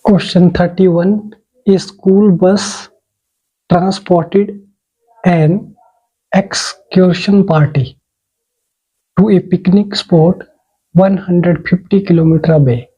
Question 31. A school bus transported an excursion party to a picnic spot 150 km away.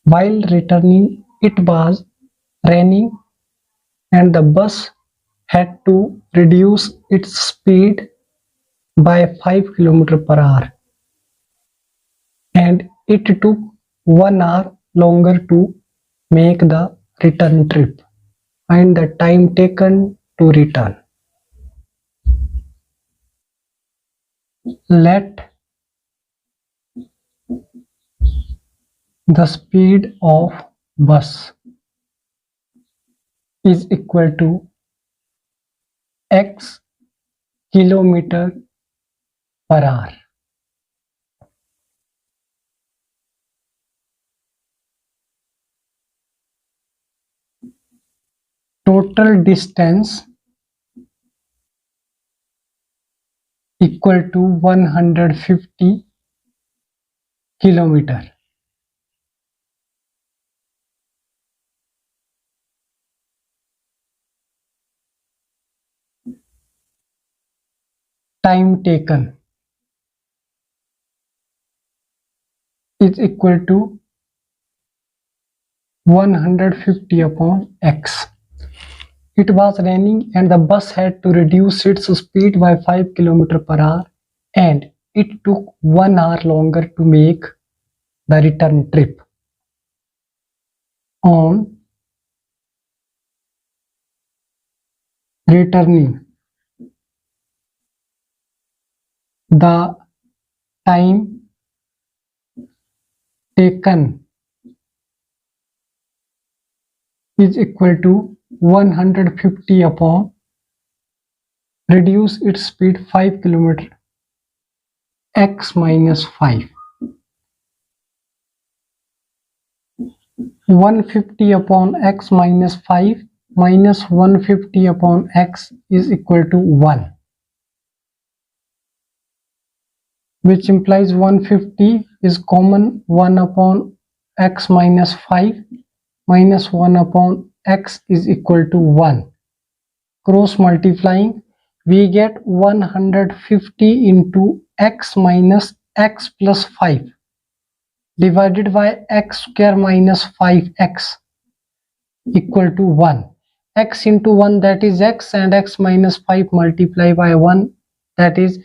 While returning, it was raining and the bus had to reduce its speed by 5 km per hour, and it took 1 hour longer to make the return trip. Find the time taken to return. Let the speed of bus is equal to x kilometer per hour. Total distance equal to 150 kilometer. Time taken is equal to 150 upon x. It was raining and the bus had to reduce its speed by 5 km per hour, and it took 1 hour longer to make the return trip. On returning, the time taken is equal to 150 upon reduce its speed 5 km x minus 5. 150 upon x minus 5 minus 150 upon x is equal to 1, which implies 150 is common. 1 upon x minus 5 minus 1 upon x is equal to 1. Cross multiplying, we get 150 into x minus x plus 5 divided by x square minus 5x equal to 1. X into 1, that is x, and x minus 5 multiply by 1, that is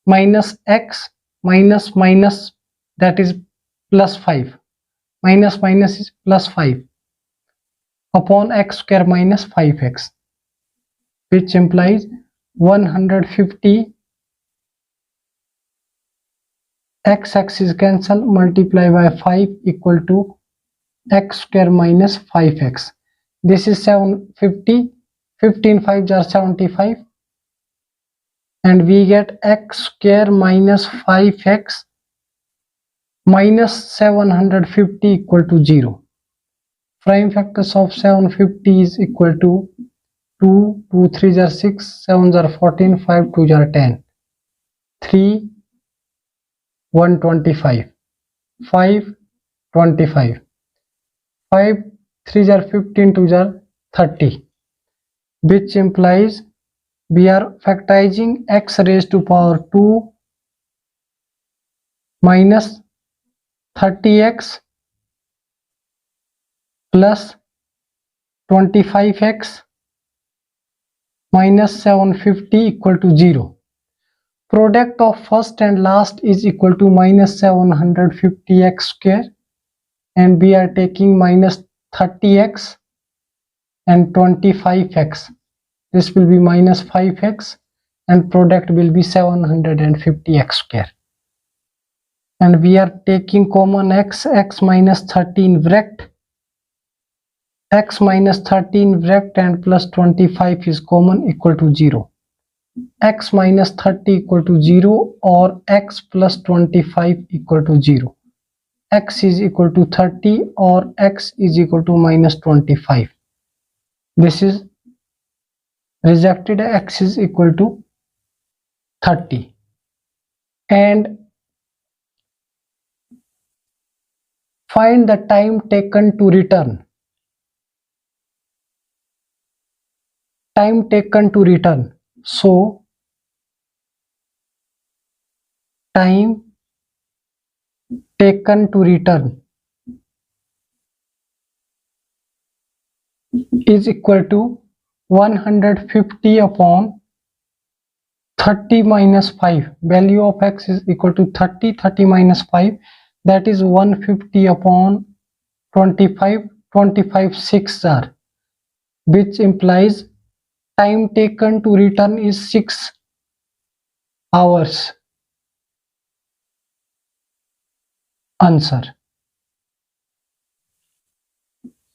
minus x, minus minus, that is plus 5, minus minus is plus 5 upon x square minus 5x, which implies 150 x is cancelled, multiply by 5 equal to x square minus 5x. This is 750, 15 5s are 75, and we get x square minus 5x minus 750 equal to 0. Prime factors of 750 is equal to 2, 2 3s are 6, 7s are 14, 5 2s are 10, 3 125, 5 25, 5 3s are 15, 2s are 30, which implies we are factorizing x raised to power 2 minus 30x plus 25x minus 750 equal to 0. Product of first and last is equal to minus 750x square, and we are taking minus 30x and 25x. This will be minus 5x, and product will be 750x square. And we are taking common x, x minus 13 bracket, x minus 13 bracket and plus 25 is common, equal to 0. X minus 30 equal to 0 or x plus 25 equal to 0. X is equal to 30 or x is equal to minus 25. This is rejected. X is equal to 30. And find the time taken to return. time taken to return. So time taken to return is equal to 150 upon 30 minus 5. Value of x is equal to 30. 30 minus 5, that is 150 upon 25. 25 6 are, which implies time taken to return is 6 hours. Answer.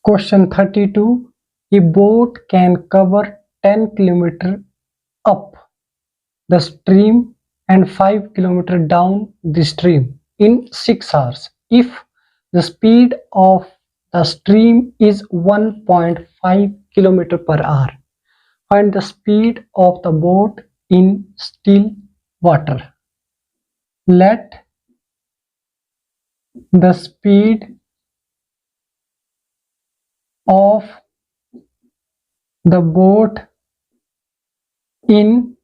Question 32. A boat can cover 10 km up the stream and 5 km down the stream in 6 hours if the speed of the stream is 1.5 km per hour. Find the speed of the boat in still water. Let the speed of the boat in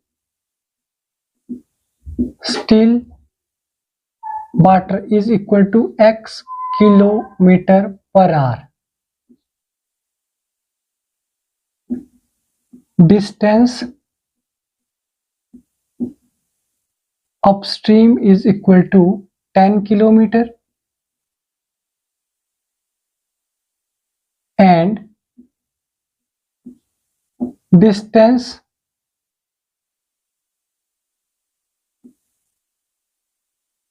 still water is equal to x kilometer per hour. Distance upstream is equal to 10 km and distance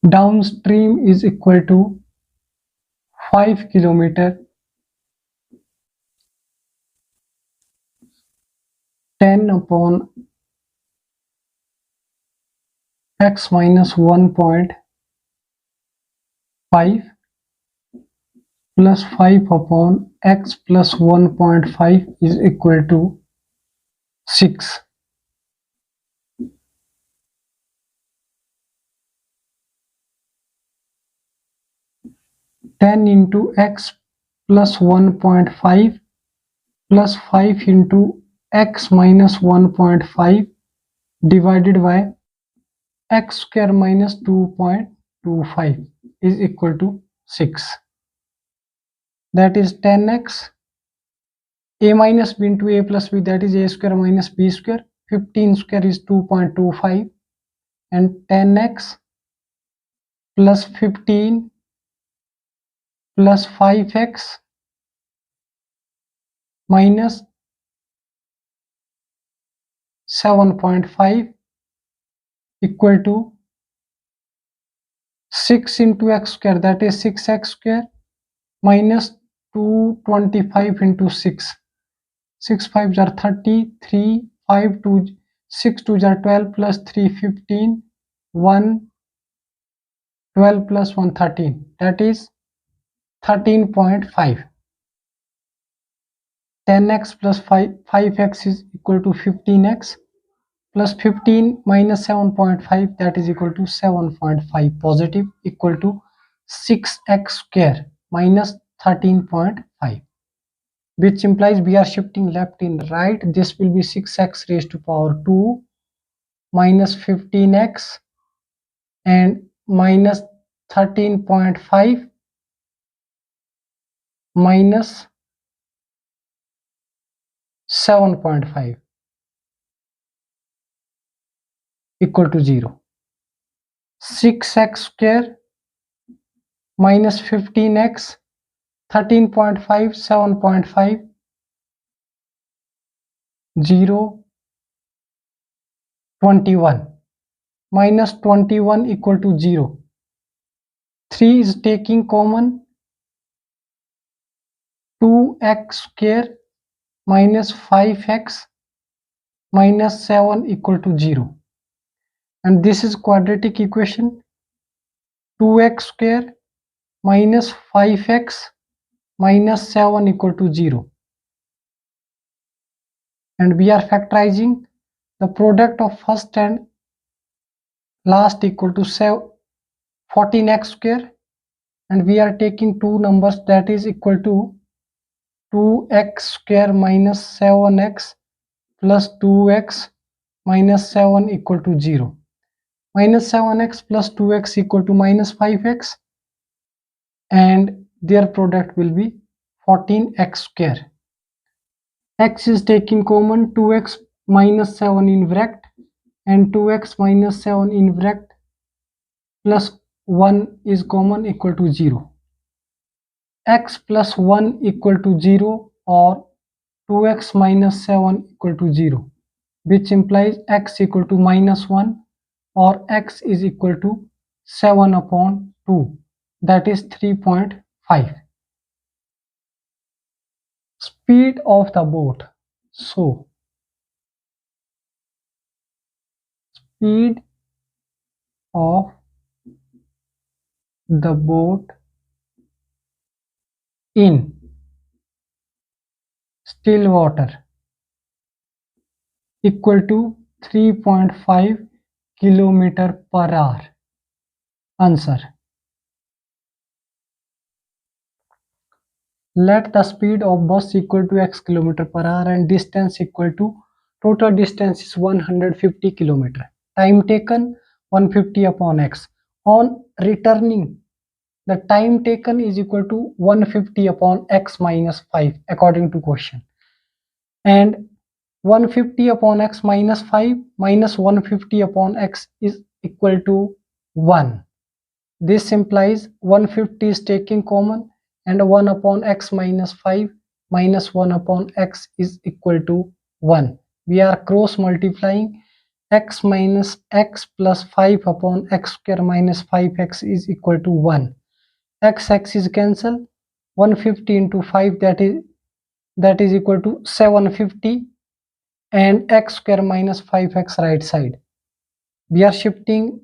downstream is equal to 5 km. 10 upon x minus 1.5 plus 5 upon x plus 1.5 is equal to 6. Ten into x plus 1.5 plus 5 into x minus 1.5 divided by x square minus 2.25 is equal to 6. That is 10x. A minus b into a plus b, that is a square minus b square. 15 square is 2.25 and 10x plus 15 plus 5x minus 7.5 equal to 6 into x square, that is 6x square minus 225 into 6. 6 5s are 30, 3 5 2 6 2s are 12 plus 3 15, 1 12 plus 1 13, that is 13.5. 10x plus 5x is equal to 15x plus 15 minus 7.5, that is equal to 7.5 positive equal to 6x square minus 13.5, which implies we are shifting left in right. This will be 6x raised to power 2 minus 15x and minus 13.5 minus 7.5 equal to 0. 6x square minus 15x, 13.5, 7.5, 0, 21. Minus 21 equal to 0. 3 is taking common. 2x square minus 5x minus 7 equal to 0. And this is quadratic equation. 2x square minus 5x minus 7 equal to 0. And we are factorizing the product of first and last equal to 14x square, and we are taking two numbers, that is equal to 2x square minus 7x plus 2x minus 7 equal to 0. Minus 7x plus 2x equal to minus 5x, and their product will be 14x square. X is taking common, 2x minus 7 in bracket and 2x minus 7 in bracket plus 1 is common equal to 0. X plus 1 equal to 0 or 2x minus 7 equal to 0, which implies x equal to minus 1 or x is equal to 7 upon 2, that is 3.5. Speed of the boat. So speed of the boat in still water equal to 3.5 kilometer per hour. Answer. Let the speed of bus equal to x kilometer per hour and distance equal to, total distance is 150 kilometer. Time taken 150 upon x. On returning, the time taken is equal to 150 upon x minus 5 according to question. And 150 upon x minus 5 minus 150 upon x is equal to 1. This implies 150 is taking common, and 1 upon x minus 5 minus 1 upon x is equal to 1. We are cross multiplying. X minus x plus 5 upon x square minus 5x is equal to 1. X is cancelled. 150 into 5, that is equal to 750, and x square minus 5x right side. We are shifting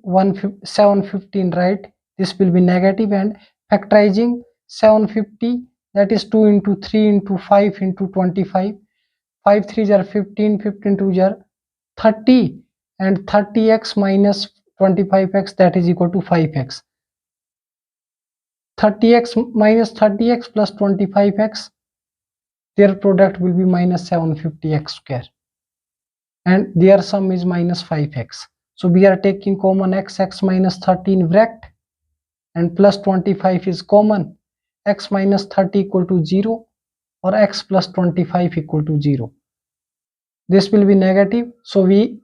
715 right. This will be negative, and factorizing 750, that is 2 into 3 into 5 into 25. 5 3s are 15, 15 2s are 30, and 30x minus 25x, that is equal to 5x. 30x minus 30x plus 25x, their product will be minus 750x square, and their sum is minus 5x. So we are taking common x minus 30 in bracket, and plus 25 is common. X minus 30 equal to 0 or x plus 25 equal to 0. This will be negative, so we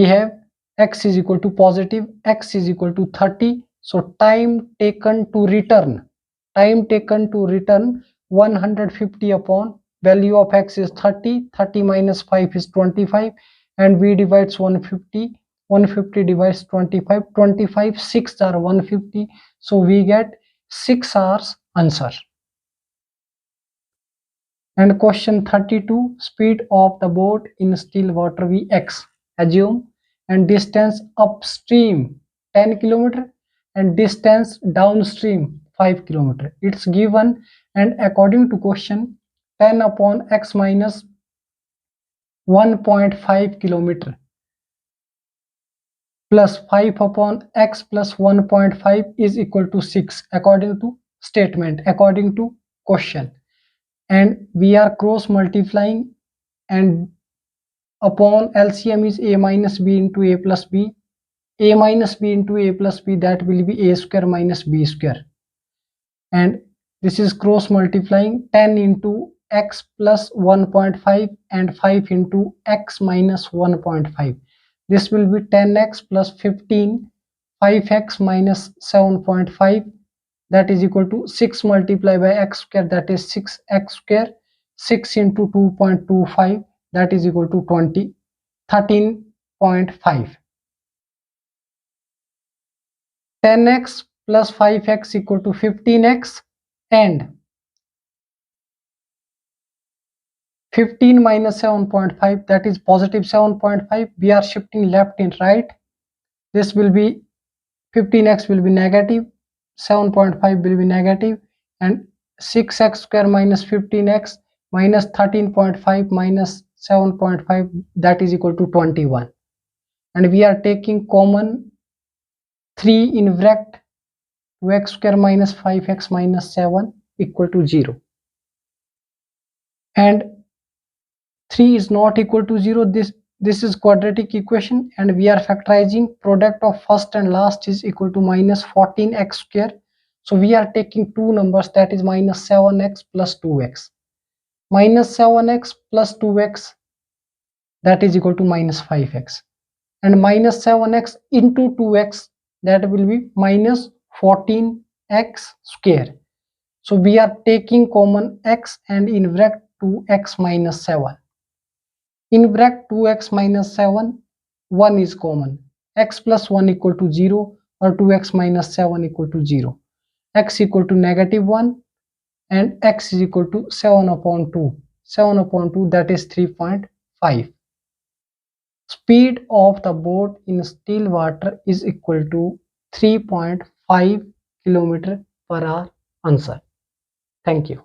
have x is equal to positive, x is equal to 30. So time taken to return 150 upon value of x is 30. 30 minus 5 is 25, and v divides 150. 150 divides 25. 25 6 are 150, so we get 6 hours answer. And question 32, speed of the boat in still water vx. Assume, and distance upstream 10 km and distance downstream 5 km. It's given, and according to question, 10 upon x minus 1.5 km plus 5 upon x plus 1.5 is equal to 6 according to statement, according to question. And we are cross multiplying, and upon LCM is a minus b into a plus b. A minus b into a plus b, that will be a square minus b square. And this is cross multiplying 10 into x plus 1.5 and 5 into x minus 1.5. This will be 10x plus 15, 5x minus 7.5, that is equal to 6 multiplied by x square, that is 6x square. 6 into 2.25, that is equal to 13.5. 10x plus 5x equal to 15x, and 15 minus 7.5, that is positive 7.5. We are shifting left and right. This will be 15x will be negative, 7.5 will be negative, and 6x square minus 15x minus 13.5 minus 7.5, that is equal to 21. And we are taking common 3 in bracket, 2x square minus 5x minus 7 equal to 0. And 3 is not equal to 0. This is quadratic equation, and we are factorizing. Product of first and last is equal to minus 14x square. So we are taking two numbers, that is minus 7x plus 2x. Minus 7x plus 2x, that is equal to minus 5x. And minus 7x into 2x, that will be minus 14x square. So we are taking common x, and in bracket 2x minus 7. In bracket 2x minus 7, 1 is common. X plus 1 equal to 0, or 2x minus 7 equal to 0. X equal to negative 1, and x is equal to 7 upon 2. 7 upon 2, that is 3.5. Speed of the boat in still water is equal to 3.5 km per hour. Answer. Thank you.